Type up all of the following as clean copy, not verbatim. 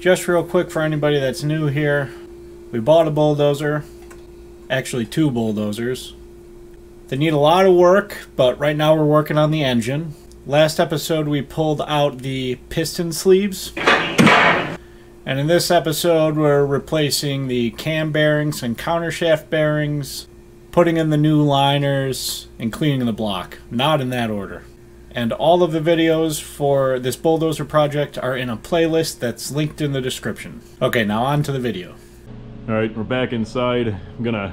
Just real quick for anybody that's new here, we bought a bulldozer, actually 2 bulldozers. They need a lot of work, but right now we're working on the engine. Last episode we pulled out the piston sleeves, and in this episode we're replacing the cam bearings and countershaft bearings, putting in the new liners, and cleaning the block. Not in that order. And all of the videos for this bulldozer project are in a playlist that's linked in the description. Okay, now on to the video. Alright, we're back inside. I'm gonna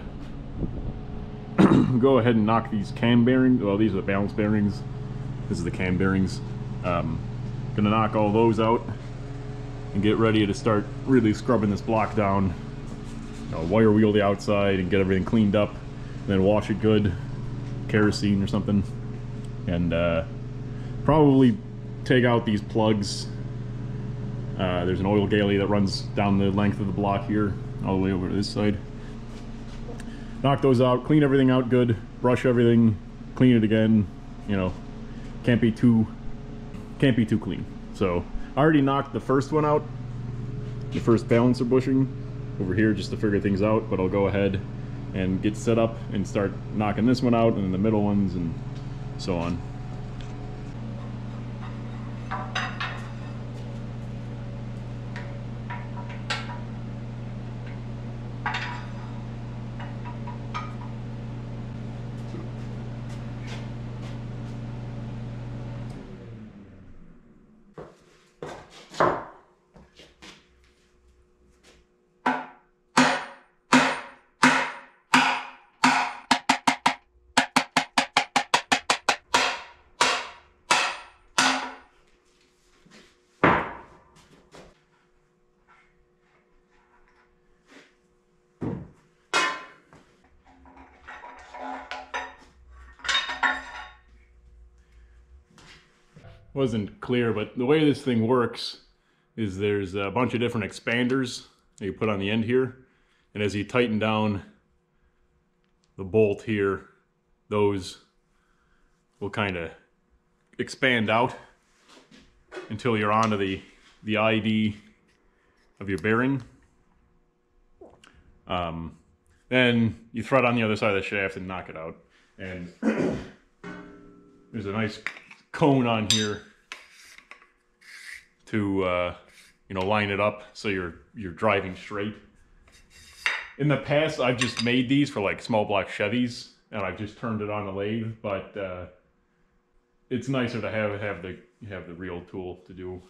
go ahead and knock these cam bearings. Well, these are the balance bearings. This is the cam bearings. Gonna knock all those out and get ready to start really scrubbing this block down. Wire wheel the outside and get everything cleaned up, and then wash it good, kerosene or something, and probably take out these plugs. There's an oil galley that runs down the length of the block here, all the way over to this side. Knock those out, clean everything out good, brush everything, clean it again. You know, can't be too clean. So I already knocked the first one out, the first balancer bushing over here, just to figure things out, but I'll go ahead and get set up and start knocking this one out, and then the middle ones, and so on. Wasn't clear, but the way this thing works is there's a bunch of different expanders that you put on the end here, and as you tighten down the bolt here, those will kind of expand out until you're onto the ID of your bearing. Then you thread on the other side of the shaft and knock it out, and there's a nice cone on here to you know, line it up so you're driving straight. In the past, I've just made these for like small block Chevys, and I've just turned it on the lathe. But it's nicer to have the real tool to do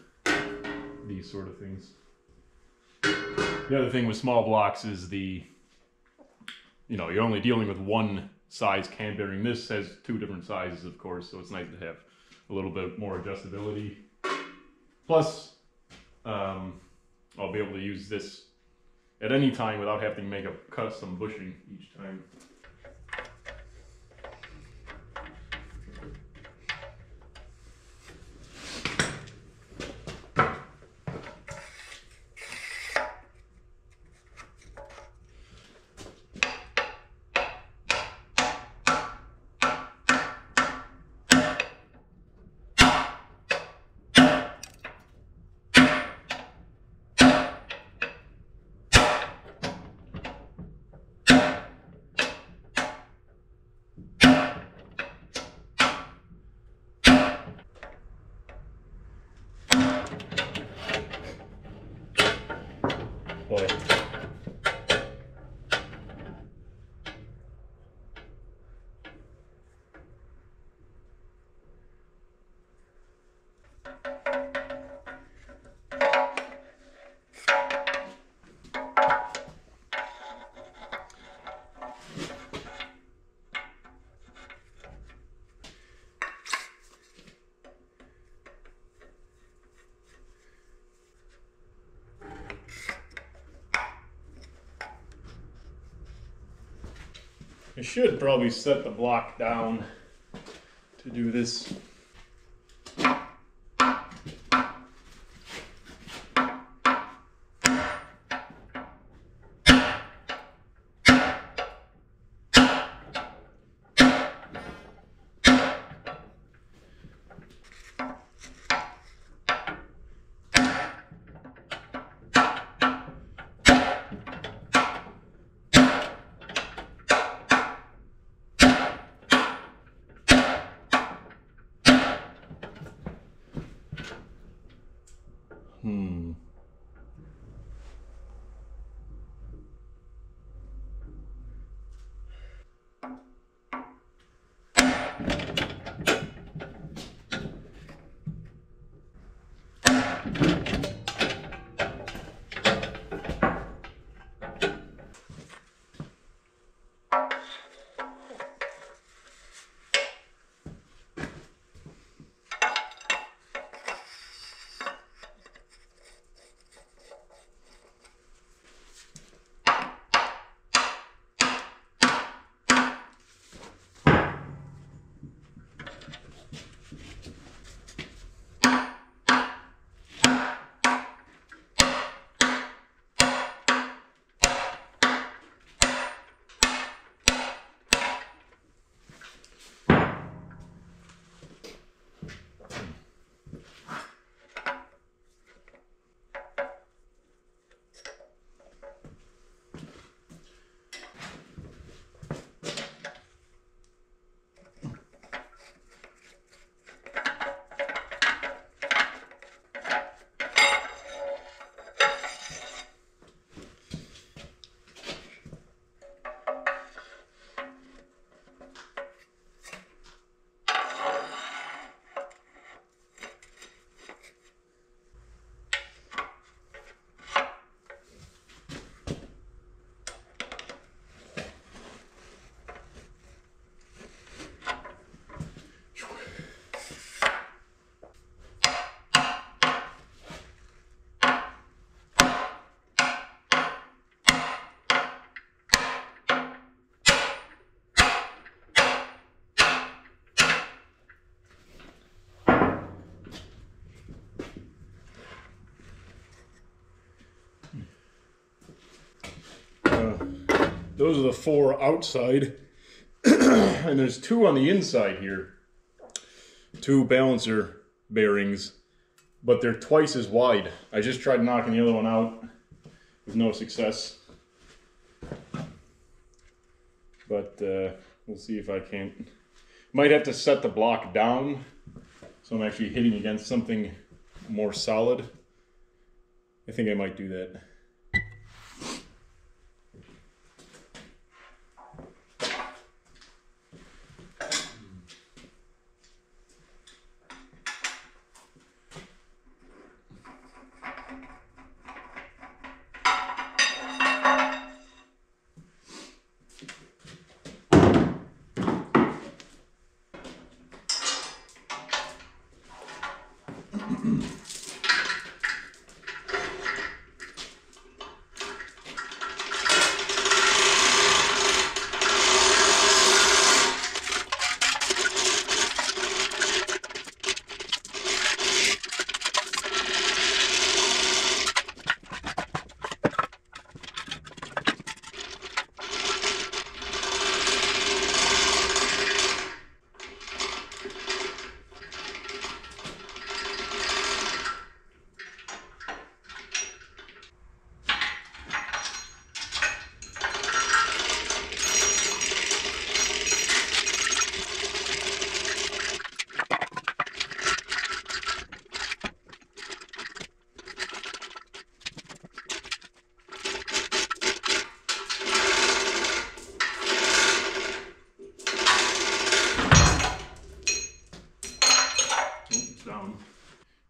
these sort of things. The other thing with small blocks is you're only dealing with one size cam bearing. This has 2 different sizes, of course, so it's nice to have a little bit more adjustability. Plus, I'll be able to use this at any time without having to make a custom bushing each time. Boy. I should probably set the block down to do this. Those are the 4 outside, and there's 2 on the inside here. 2 balancer bearings, but they're twice as wide. I just tried knocking the other one out with no success. But we'll see if I can't. Might have to set the block down so I'm actually hitting against something more solid. I think I might do that.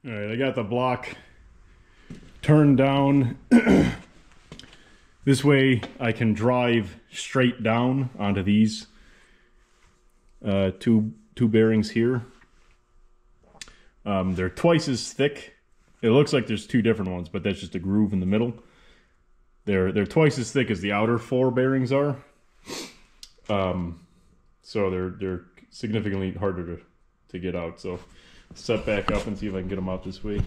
Alright, I got the block turned down. This way I can drive straight down onto these two bearings here. They're twice as thick. It looks like there's 2 different ones, but that's just a groove in the middle. They're twice as thick as the outer 4 bearings are. So they're significantly harder to get out. So set back up and see if I can get them out this way.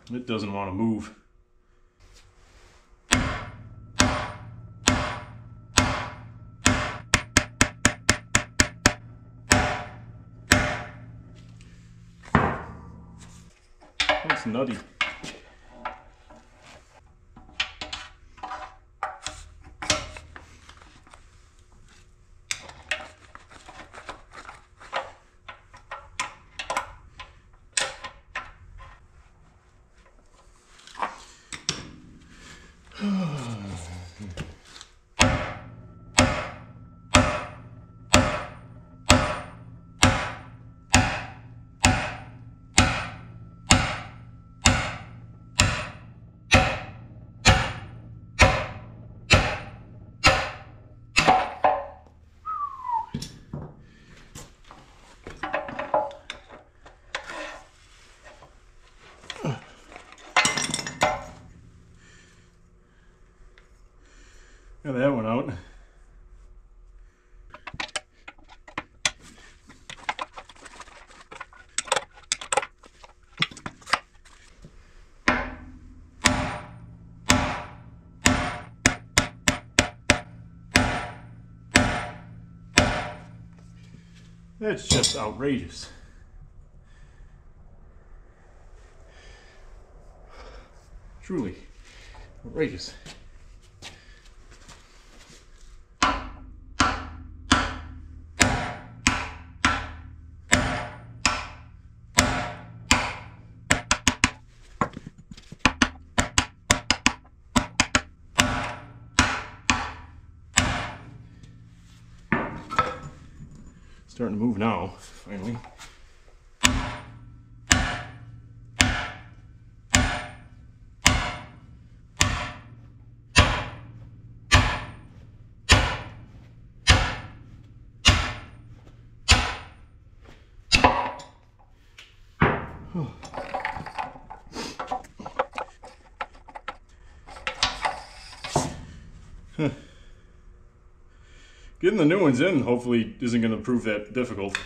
It doesn't want to move. That's nutty. Got that one out. That's just outrageous. Truly outrageous. Starting to move now, finally. Getting the new ones in hopefully isn't going to prove that difficult.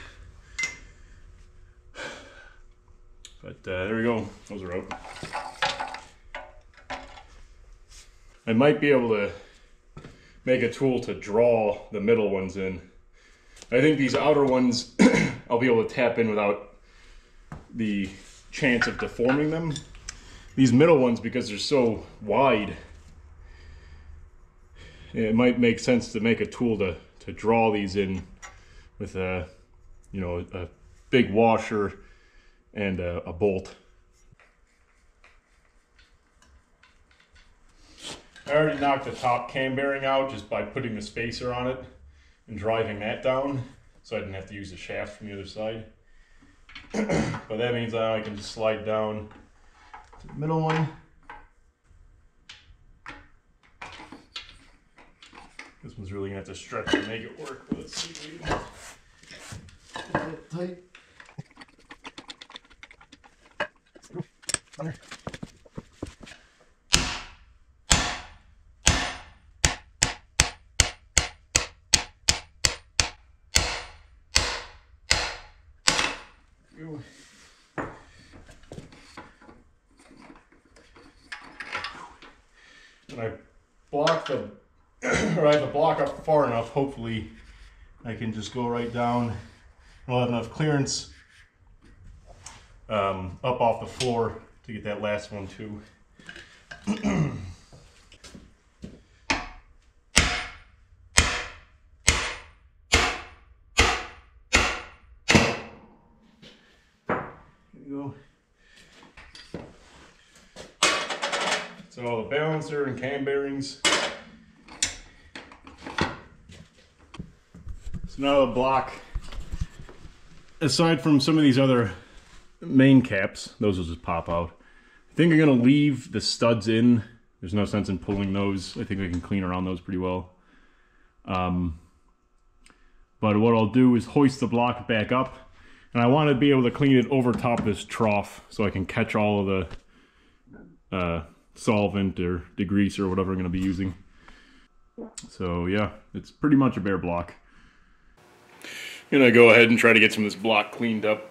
But there we go, those are out. I might be able to make a tool to draw the middle ones in. I think these outer ones I'll be able to tap in without the chance of deforming them. These middle ones, because they're so wide, it might make sense to make a tool to draw these in with a, you know, a big washer and a bolt. I already knocked the top cam bearing out just by putting the spacer on it and driving that down, so I didn't have to use the shaft from the other side. But that means now I can just slide down to the middle one. This one's really gonna have to stretch to make it work, but let's see if we can get it tight. Under. And I block the, or I have the block up far enough, hopefully I can just go right down. I'll have enough clearance up off the floor to get that last one too. Go. So the balancer and cam bearings. So now the block, aside from some of these other main caps, those will just pop out. I think I'm gonna leave the studs in. There's no sense in pulling those. I think I can clean around those pretty well. But what I'll do is hoist the block back up. And I want to be able to clean it over top of this trough so I can catch all of the solvent or degreaser or whatever I'm going to be using. So yeah, it's pretty much a bare block. I'm going to go ahead and try to get some of this block cleaned up.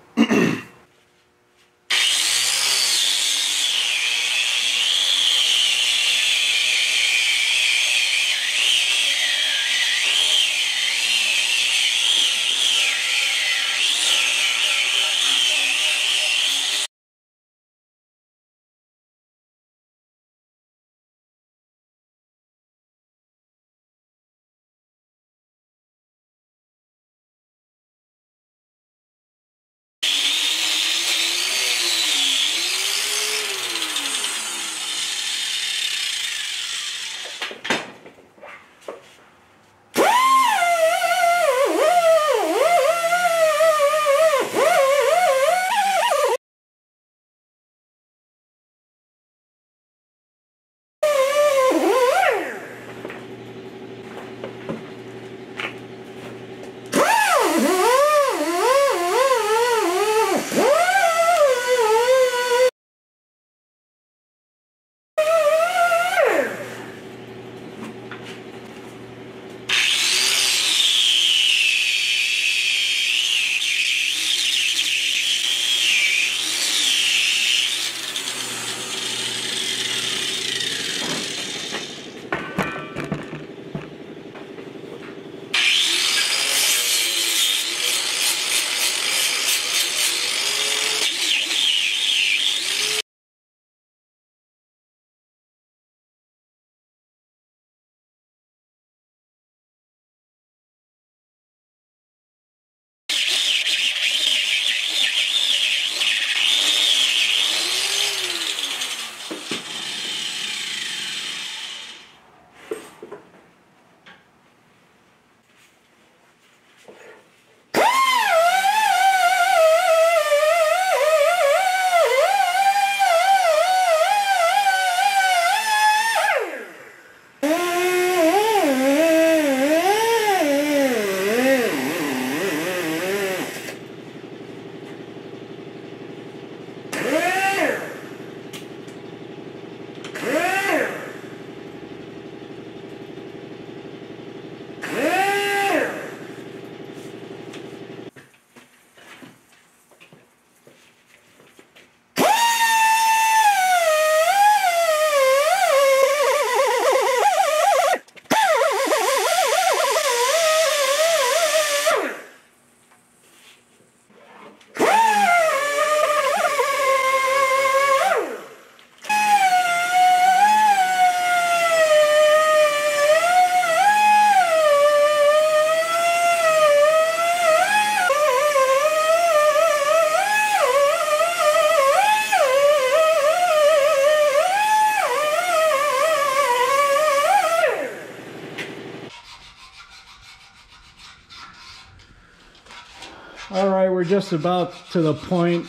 All right, we're just about to the point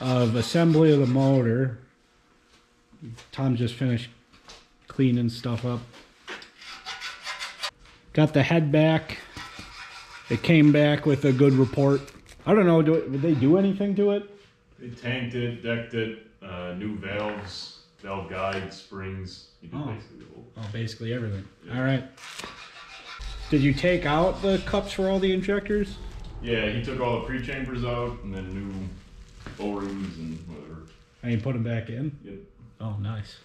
of assembly of the motor. Tom just finished cleaning stuff up. Got the head back. It came back with a good report. I don't know, did they do anything to it? They tanked it, decked it, new valves, valve guides, springs. You did basically the whole. Oh, basically everything. Yeah. All right. Did you take out the cups for all the injectors? Yeah, he took all the pre-chambers out and then new O-rings and whatever. And you put them back in? Yep. Oh, nice.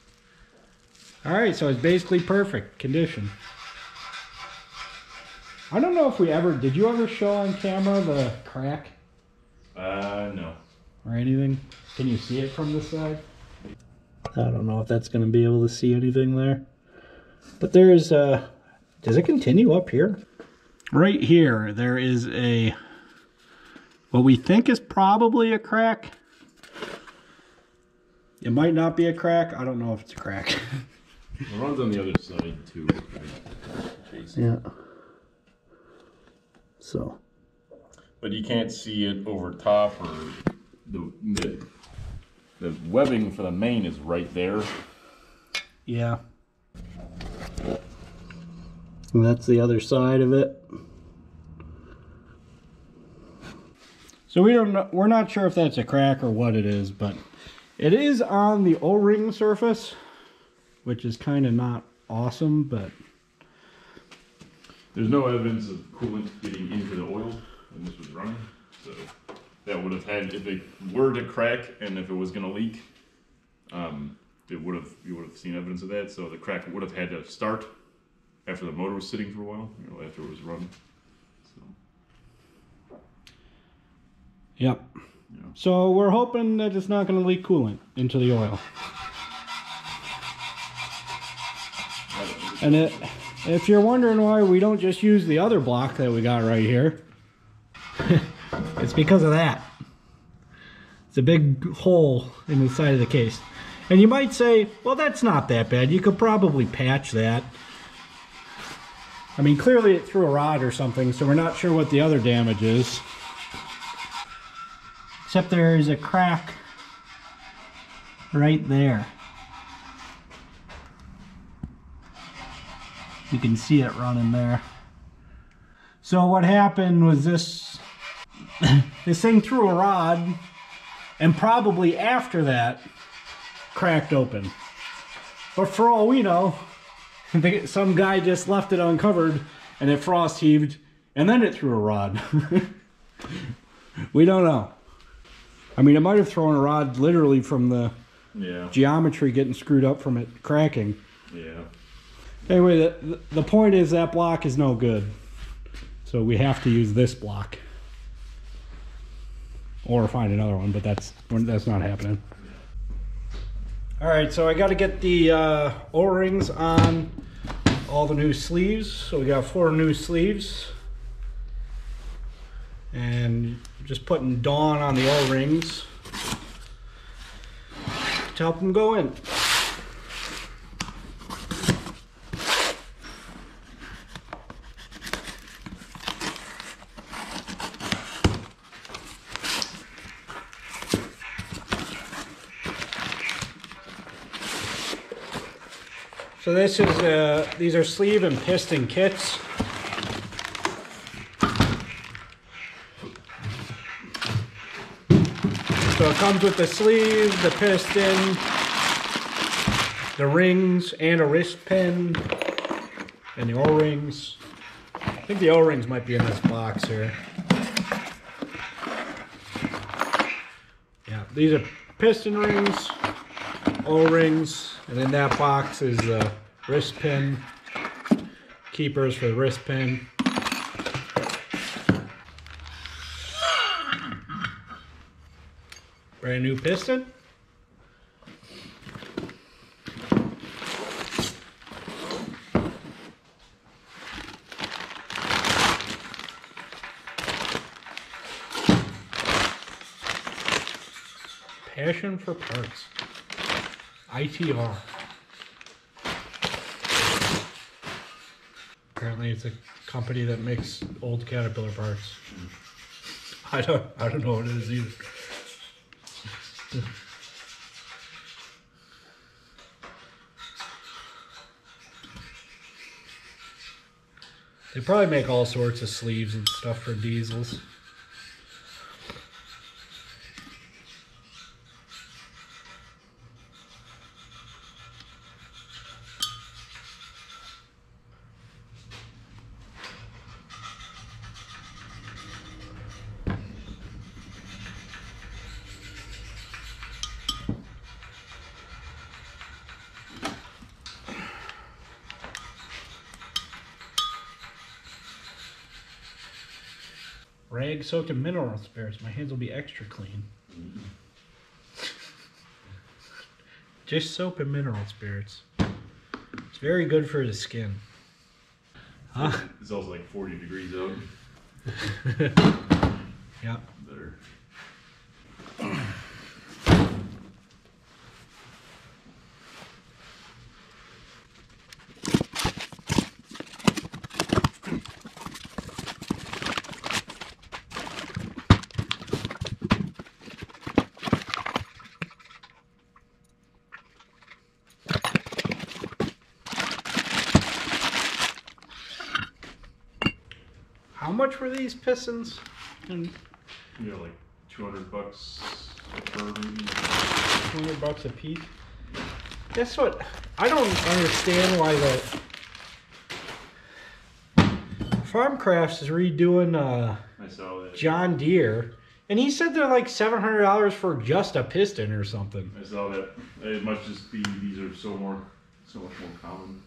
All right, so it's basically perfect condition. I don't know if did you ever show on camera the crack? No. Or anything? Can you see it from this side? I don't know if that's going to be able to see anything there. But there is does it continue up here? Right here, there is what we think is probably a crack. It might not be a crack. I don't know if it's a crack. It runs on the other side too. Yeah. So. But you can't see it over top, or the webbing for the main is right there. Yeah. And that's the other side of it. So we're not sure if that's a crack or what it is, but it is on the O-ring surface, which is kind of not awesome, but there's no evidence of coolant getting into the oil when this was running. So that would have had, if it were to crack and if it was going to leak, you would have seen evidence of that. So the crack would have had to start after the motor was sitting for a while, after it was running. So. Yep. Yeah. So we're hoping that it's not going to leak coolant into the oil. And if you're wondering why we don't just use the other block that we got right here, it's because of that. It's a big hole in the side of the case. And you might say, well, that's not that bad. You could probably patch that. I mean, clearly it threw a rod or something, so we're not sure what the other damage is. Except there is a crack right there. You can see it running there. So what happened was this thing threw a rod, and probably after that cracked open. But for all we know, some guy just left it uncovered and it frost heaved and then it threw a rod. We don't know. I mean, it might have thrown a rod literally from the geometry getting screwed up from it cracking. Yeah. Anyway, the point is that block is no good. So we have to use this block. Or find another one, but that's not happening. Alright, so I got to get the O-rings on all the new sleeves. So we got 4 new sleeves. And just putting Dawn on the O-rings to help them go in. So this is these are sleeve and piston kits. So it comes with the sleeve, the piston, the rings, and a wrist pin, and the O-rings. I think the O-rings might be in this box here. Yeah, these are piston rings, O-rings, and in that box is the wrist pin, keepers for the wrist pin. Brand new piston. Passion for parts. ITR. Apparently it's a company that makes old Caterpillar parts. I don't know what it is either. They probably make all sorts of sleeves and stuff for diesels. Rag soaked in mineral spirits. My hands will be extra clean. Just soap and mineral spirits. It's very good for the skin. Huh? It's also like 40 degrees out. Yep. Better. How much were these pistons? Yeah, like $200 per maybe. $200 a piece. Guess what? I don't understand why the Farmcrafts is redoing I saw that. John Deere, and he said they're like $700 for just a piston or something. I saw that. It must just be these are so much more common.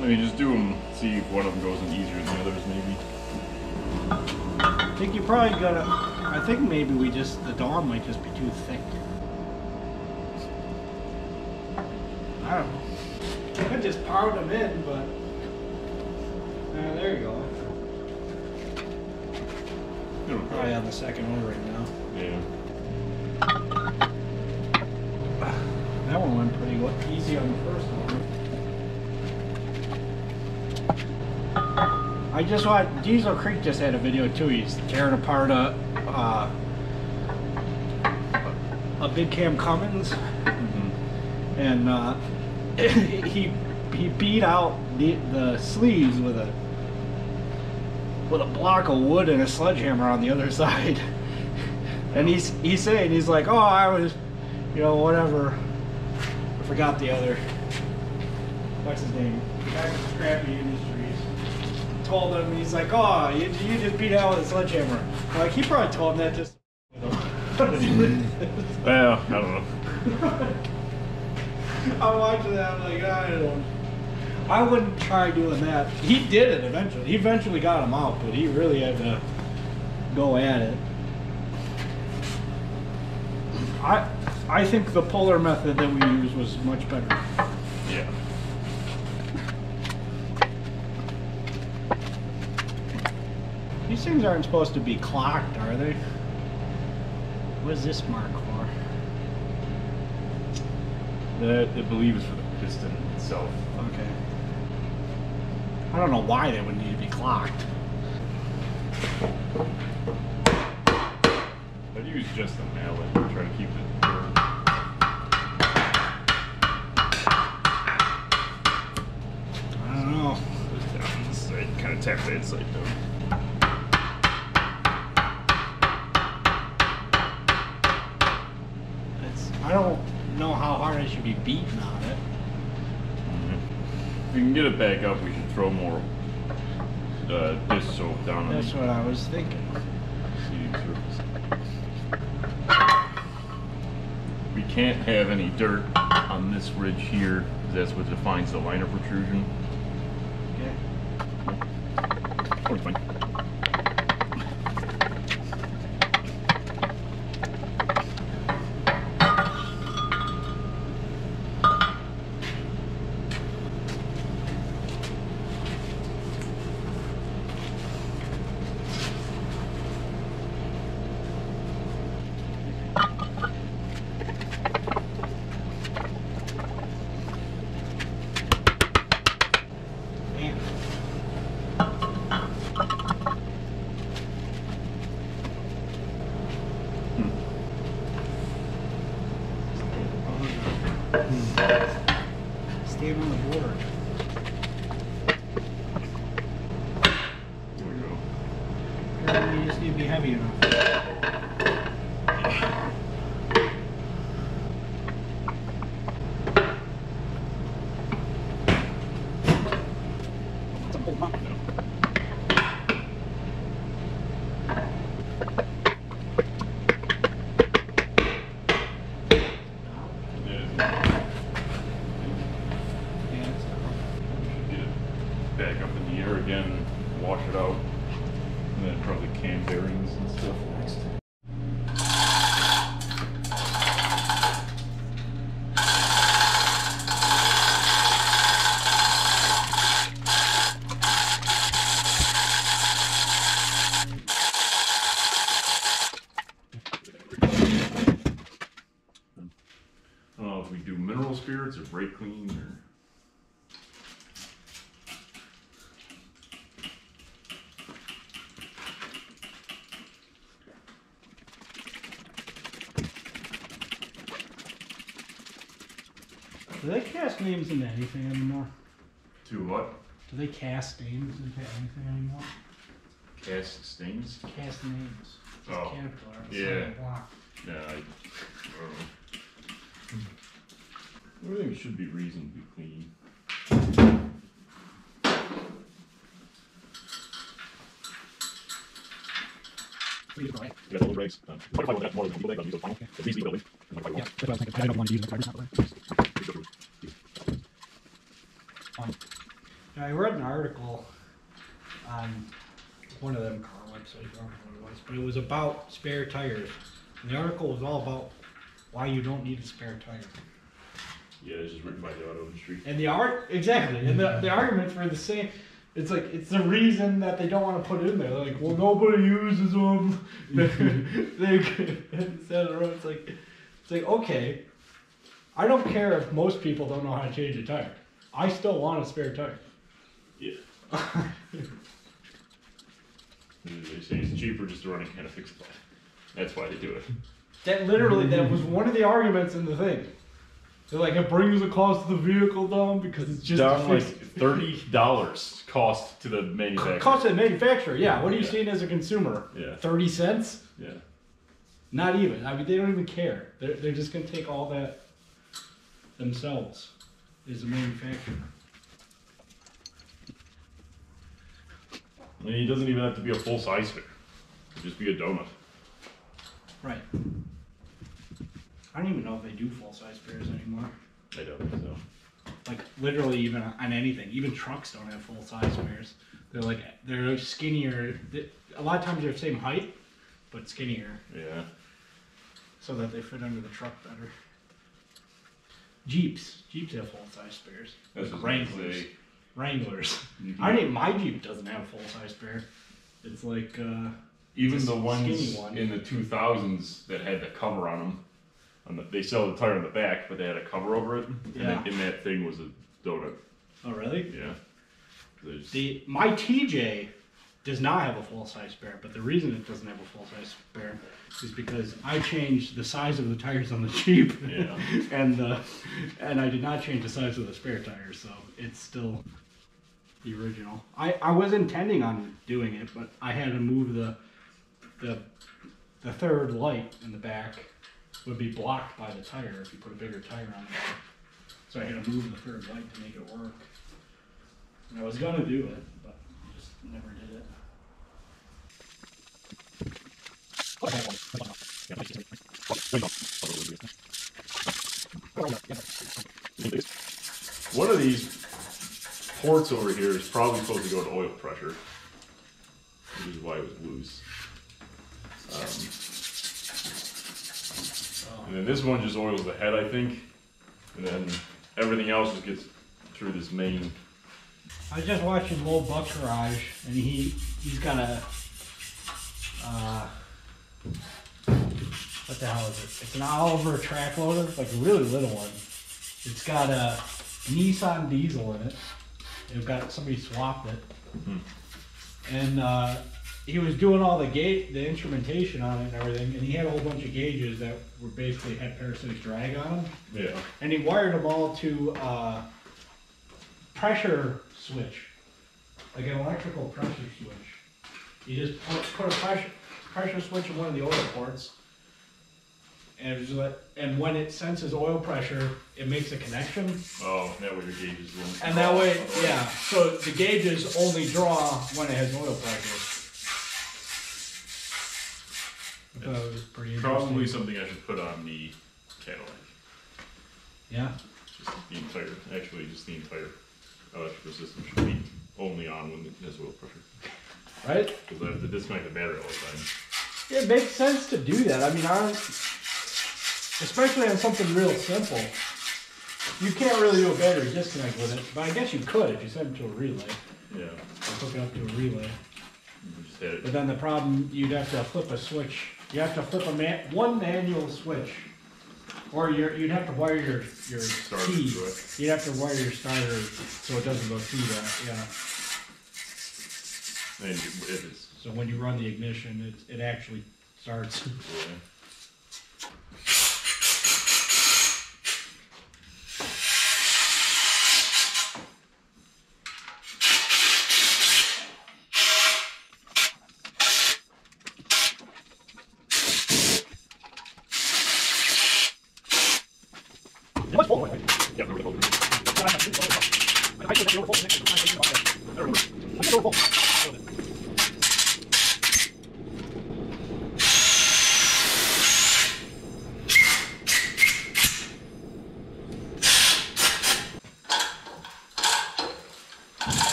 Maybe just do them, see if one of them goes in easier than the others, maybe. I think you probably gotta, I think maybe the dawn might just be too thick. I don't know. I could just pound them in, but, there you go. Probably on the second one right now. Yeah. That one went pretty easy on the first one. I just want, Diesel Creek just had a video too. He's tearing apart a big cam Cummins, and he beat out the sleeves with a block of wood and a sledgehammer on the other side. And he's saying, he's like, oh, I was, you know, whatever. I forgot the other. What's his name? The guy from Scrappy Industries. Told him, he's like, oh, you just beat out with a sledgehammer. Like, he probably told him that just. Well, I don't know. I'm watching that, I'm like, I wouldn't try doing that. He did it eventually. He eventually got him out, but he really had to go at it. I think the puller method that we used was much better. Yeah. These things aren't supposed to be clocked, are they? What is this mark for? That, I believe, is for the piston itself. Okay. I don't know why they would need to be clocked. I'd use just a mallet to try to keep it dirt. I don't know. Just tap on this side, kind of tap that side down. I don't know how hard I should be beating on it. If we can get it back up, we should throw more dish soap down on That's the what I was thinking. seating surface. We can't have any dirt on this ridge here, because that's what defines the liner protrusion. Okay. Oh, it's fine. Staying on the board. There we go. Apparently you just need to be heavy enough. Back up in the air again, wash it out, and then probably cam bearings and stuff next. I don't know if we do mineral spirits or brake clean or. Do they cast names into anything anymore? To what? Do they cast names into anything anymore? Cast stains? Cast names. It's Oh, Caterpillar. It's yeah. like a block. Yeah, I don't know. Everything should be reasonably clean. We got all the brakes. Modify that more than people use those final. At least building. Yeah, that's what I was thinking. I didn't want to use the fibers out there. I read an article on one of them car websites, I don't know what it was, but it was about spare tires. And the article was all about why you don't need a spare tire. Yeah, it's just written by the auto industry. And exactly, and the arguments were the same. It's like, it's the reason that they don't want to put it in there. They're like, well, nobody uses them. It's like, okay, I don't care if most people don't know how to change a tire. I still want a spare tire. Yeah. They say it's cheaper just to run a can of fixed flat. That's why they do it. That was one of the arguments in the thing. They're like, it brings the cost of the vehicle down because it's just down like $30 cost to the manufacturer. Cost to the manufacturer, yeah. What are you seeing as a consumer? Yeah. 30 cents? Yeah. Not even. I mean, they don't even care. They're just going to take all that themselves as a manufacturer. I mean, it doesn't even have to be a full-size spare. It could just be a donut. Right. I don't even know if they do full-size spares anymore. I don't think so. Like, literally even on anything. Even trucks don't have full-size spares. They're skinnier. A lot of times they're the same height, but skinnier. Yeah. So that they fit under the truck better. Jeeps have full-size spares. That's Like what I was Wranglers. gonna say. Wranglers. Mhm. My Jeep doesn't have a full-size spare. It's like, Even it's a the ones skinny one. in the 2000s that had the cover on them, they sell the tire on the back, but they had a cover over it, Yeah. and in that thing was a donut. Oh, really? Yeah. My TJ does not have a full-size spare, but the reason it doesn't have a full-size spare is because I changed the size of the tires on the Jeep, Yeah. and I did not change the size of the spare tires, so it's still the original. I was intending on doing it, but I had to move the third light in the back would be blocked by the tire if you put a bigger tire on it. So I had to move the third light to make it work. And I was gonna do it, but I just never did it. One of these ports over here is probably supposed to go to oil pressure, which is why it was loose. And then this one just oils the head, I think, and then everything else just gets through this main. I was just watching Lil Buck's garage, and he's got a what the hell is it? It's an Oliver track loader, like a really little one. It's got a Nissan diesel in it. Somebody swapped it, and he was doing all the instrumentation on it and everything, and he had a whole bunch of gauges that were basically had parasitic drag on them. Yeah. And he wired them all to pressure switch, like an electrical pressure switch. You just put a pressure switch in one of the oil ports, and when it senses oil pressure, it makes a connection. Oh, that way your gauges won't. And that way, yeah. So the gauges only draw when it has oil pressure. I thought it was pretty interesting. Probably something I should put on the Cadillac. Yeah. Just the entire electrical system should be only on when it has oil pressure. Right? Because I have to disconnect the battery all the time. It makes sense to do that. I mean, especially on something real simple. You can't really do a battery disconnect with it, but I guess you could if you set it to a relay. Yeah. Hook it up to a relay. You just hit it. But then the problem, you'd have to flip a switch. You have to flip one manual switch. Or you'd have to wire your key. You'd have to wire your starter so it doesn't go through that, yeah. And if it's... So when you run the ignition, it actually starts. Yeah.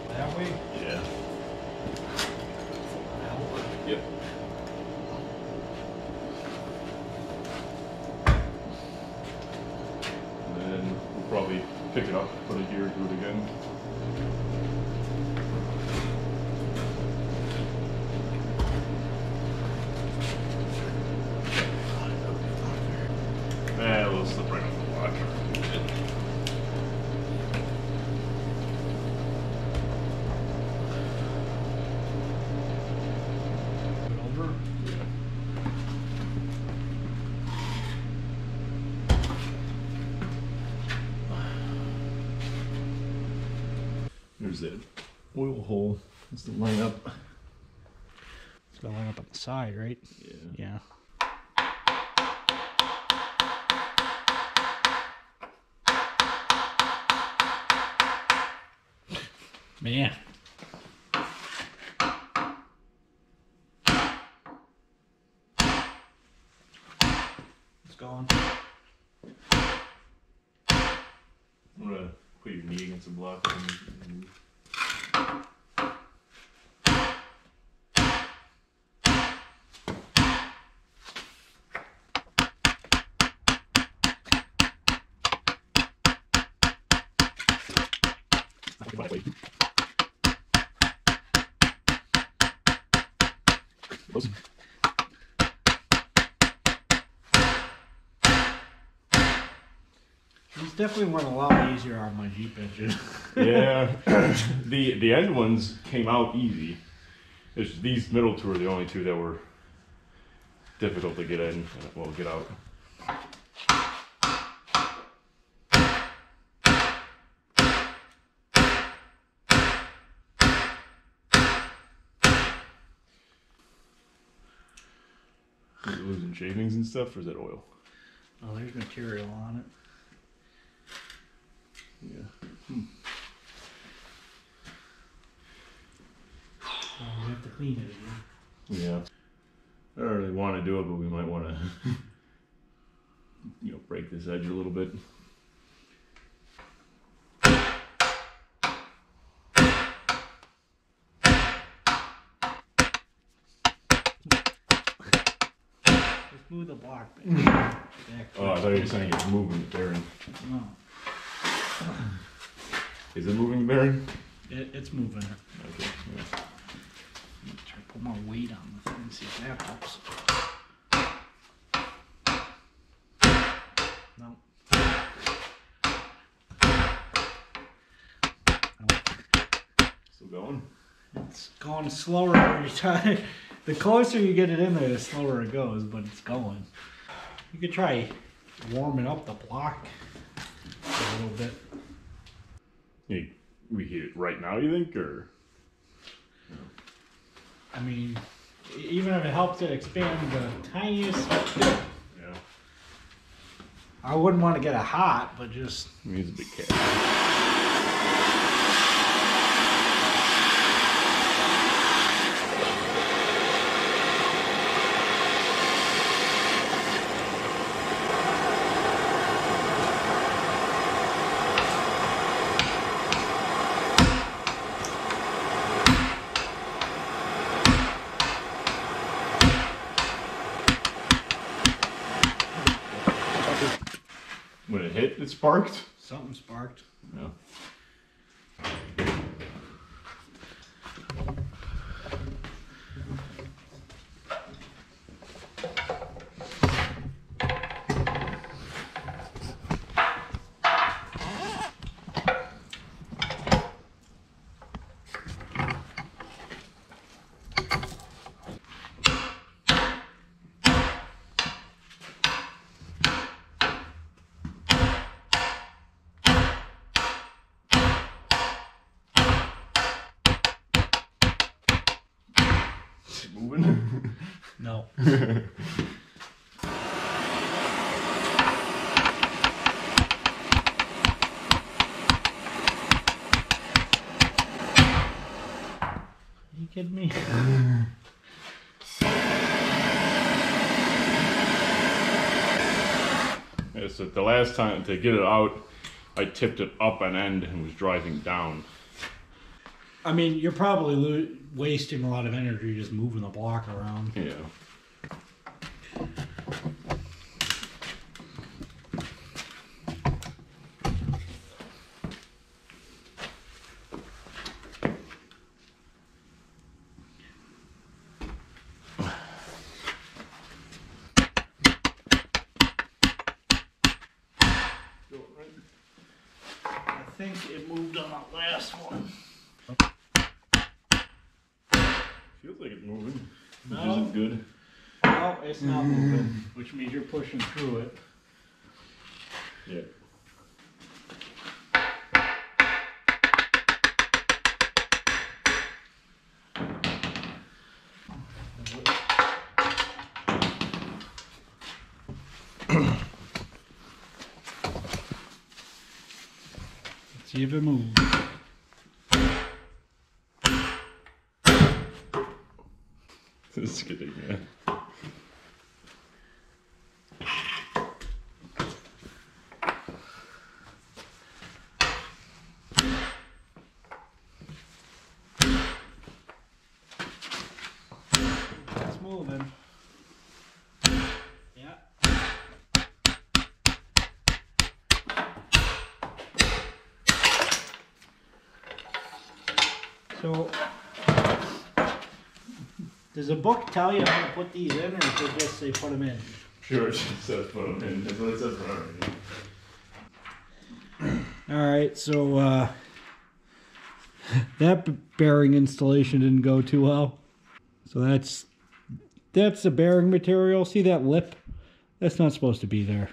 That way? Yeah. Yep. And then we'll probably pick it up, put it here, do it again. A little slip right off the block. Over. Yeah. There's that oil hole. It's the line up. It's gonna line up on the side, right? Yeah. Yeah. Man. It's gone. I'm gonna put your knee against the block. like. Those. These definitely went a lot easier on my Jeep engine. Yeah, the end ones came out easy. These middle two are the only two that were difficult to get in, well, get out. Is it losing shavings and stuff, or is that oil? Oh, there's material on it. Yeah. Oh, we have to clean it again. Yeah. I don't really want to do it, but we might want to, you know, break this edge a little bit. Just move the block back. Oh, I thought you were saying it's moving the bearing. No. Is it moving the bearing? It's moving it. Okay. Yeah. Try to put more weight on the thing, see if that helps. No. Still going? It's going slower every time. The closer you get it in there, the slower it goes, but it's going. You could try warming up the block a little bit. Hey, we heat it right now, you think, or? No. I mean, even if it helps it expand the tiniest bit, Yeah. I wouldn't want to get it hot, but just... I mean, he's a big cat. When it hit, it sparked? Something sparked. Yeah. Is it moving? No. Are you kidding me? Yeah, so the last time to get it out, I tipped it up an end and was driving down. I mean, you're probably wasting a lot of energy just moving the block around. Yeah. I think it moved on that last one. Feels like it's moving. No. Which isn't good. No, it's not moving, which means you're pushing through it. Yeah. Let's see if it moves. It's getting, yeah. It's moving. Yeah. So, does a book tell you how to put these in, or does it just say put them in? Sure, it says put them in. That's what it says for everything. Alright, so that bearing installation didn't go too well. So that's the bearing material. See that lip? That's not supposed to be there.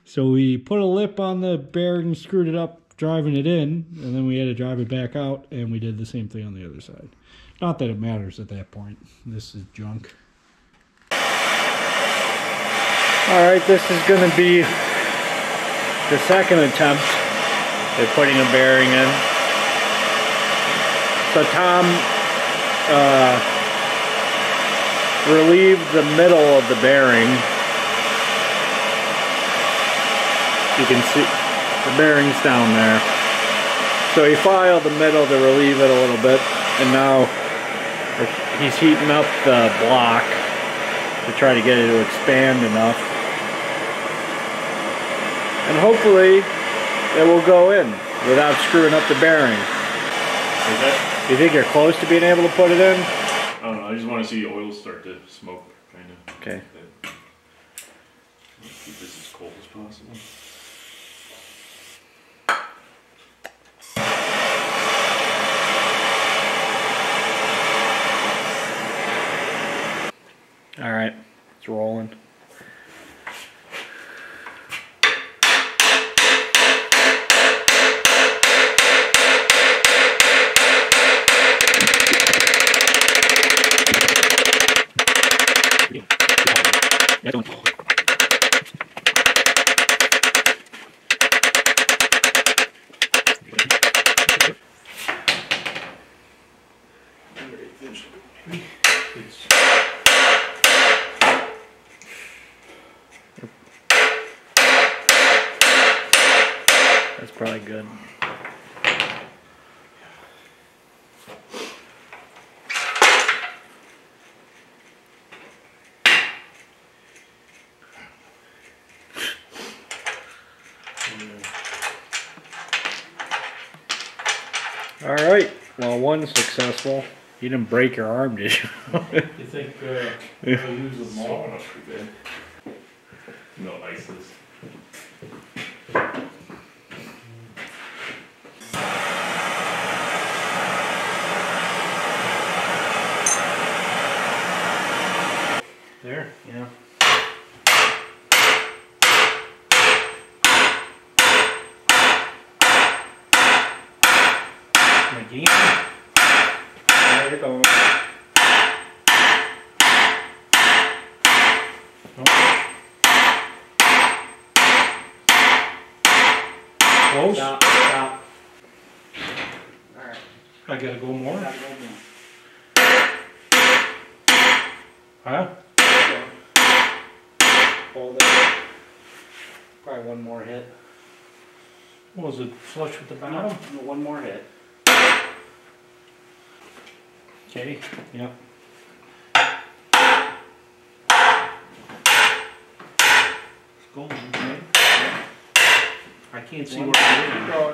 So we put a lip on the bearing, screwed it up, driving it in, and then we had to drive it back out, and we did the same thing on the other side. Not that it matters at that point. This is junk. Alright, this is going to be the second attempt at putting a bearing in. So Tom relieved the middle of the bearing. You can see the bearing's down there. So he filed the middle to relieve it a little bit, and now he's heating up the block to try to get it to expand enough. And hopefully it will go in without screwing up the bearing. Do you think you're close to being able to put it in? I don't know, I just want to see the oil start to smoke, kind of. Okay. Keep this as cold as possible. Alright, it's rolling. That's probably good. All right. Well, one's successful. You didn't break your arm, did you? You think you'll use a mall enough for that? No ices. There, yeah. Again. There you go. Close. Stop. Stop. Alright. I gotta go more? Gotta go more. Huh? Hold it. Probably one more hit. Was it flush with the bottom? No, one more hit. Okay, yep. It's going, okay. I can't see where it's going.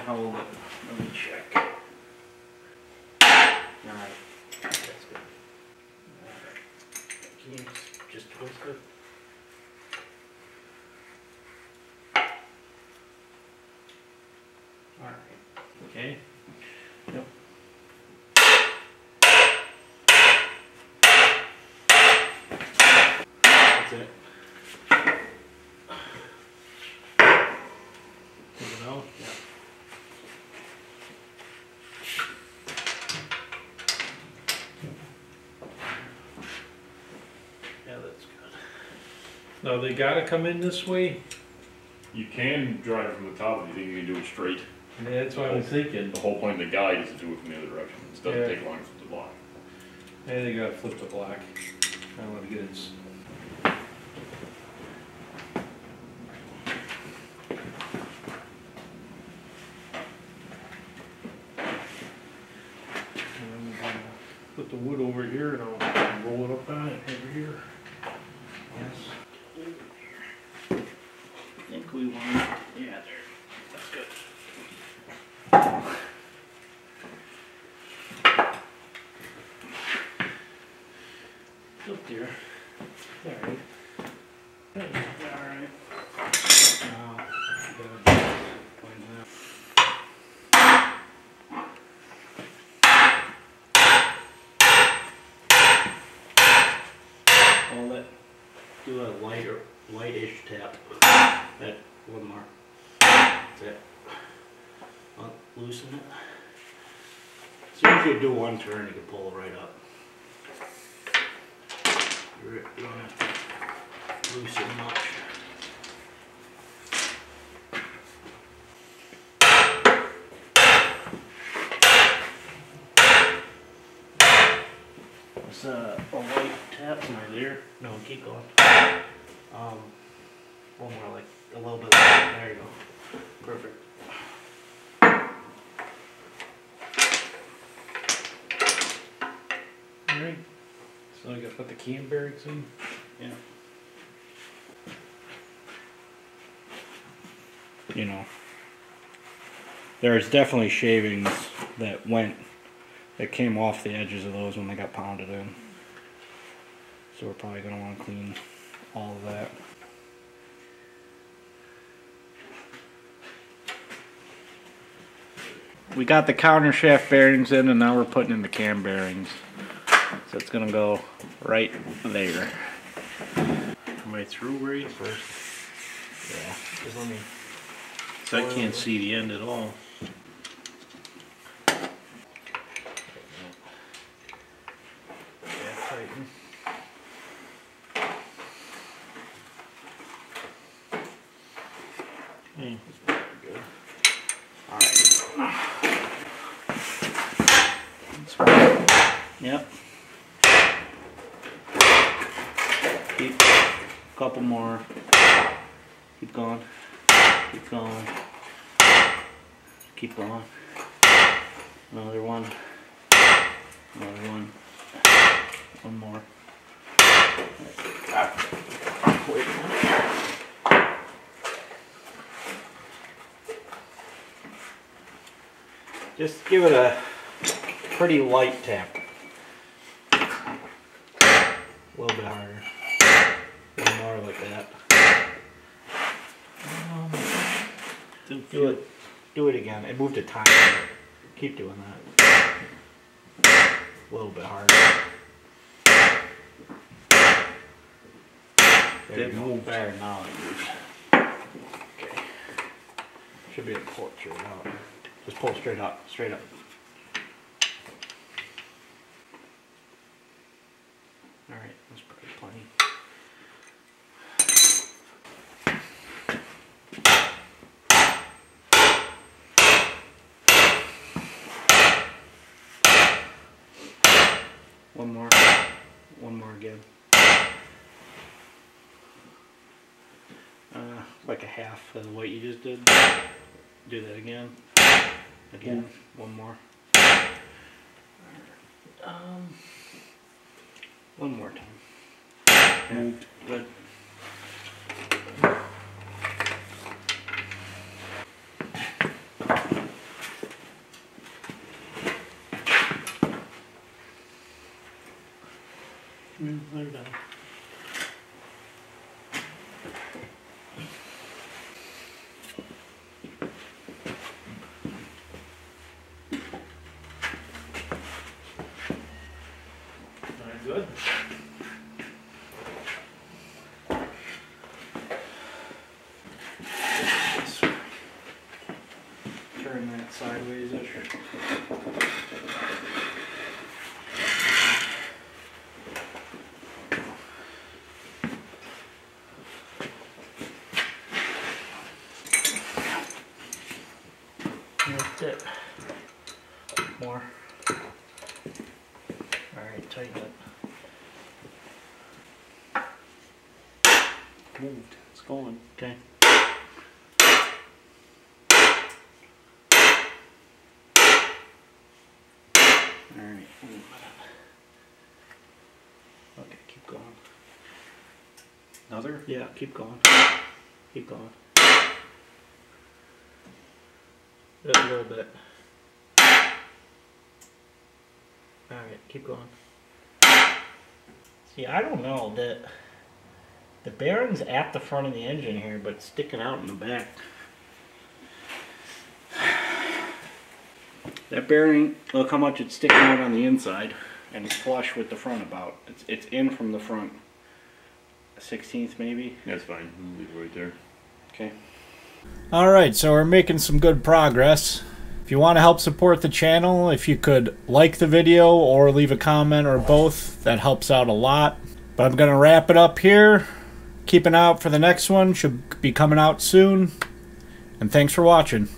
Hold it. Let me check. Alright, that's good. Alright. Can you just twist it? Alright. Okay. Yep. That's it. Take it out? Yeah. Yeah, that's good. Now they gotta come in this way? You can drive from the top if you think you can do it straight. Yeah, that's what I was thinking. The whole point of the guide is to do it from the other direction. It doesn't take long to flip the block. Yeah, they gotta flip the block. I don't want to get it. Put the wood over here and I'll roll it up on it over here. Yes. I think we want Yeah, there. That's good. Up there. Alright. Alright. Now, I'll do a lightish tap. That one more. That's it. I'll loosen it. As soon as you do one turn, you can pull it right up. You don't have to loosen much. It's a light tap right there. No, keep going. One more, like a little bit. There you go. Perfect. Alright. So I gotta put the cam bearings in? Yeah. You know, there's definitely shavings that came off the edges of those when they got pounded in. So we're probably going to want to clean all of that. We got the counter shaft bearings in, and now we're putting in the cam bearings. So it's going to go right there. Am I through where you first? Yeah, just let me. So I can't see the end at all. Yeah, tighten. Okay, good. Alright. Yep. Keep a couple more. Keep going. Keep going. Keep going. Another one. Another one. One more. Wait a minute. Just give it a pretty light tap. A little bit harder. One more like that. Do it again. It moved a tiny bit. Keep doing that. A little bit harder. There you go. There, now it moves. Okay. Should be able to pull it straight out. Just pull it straight up. Straight up. Alright, that's probably plenty. One more again. Like a half of what you just did. Do that again. Again. One more. One more time. Yeah, good. They're done. Good. Turn that sideways-ish. That's it. More. Alright, tighten it. Moved. It's going. Okay. Alright. Okay, keep going. Another? Yeah, keep going. Keep going. A little bit. Alright, keep going. See, I don't know. The bearing's at the front of the engine here, but it's sticking out in the back. That bearing, look how much it's sticking out on the inside, and it's flush with the front about. It's in from the front. A 1/16 maybe? That's fine. We'll leave it right there. Okay. Alright, so we're making some good progress. If you want to help support the channel, if you could like the video or leave a comment or both, that helps out a lot. But I'm going to wrap it up here. Keep an eye out for the next one. Should be coming out soon. And thanks for watching.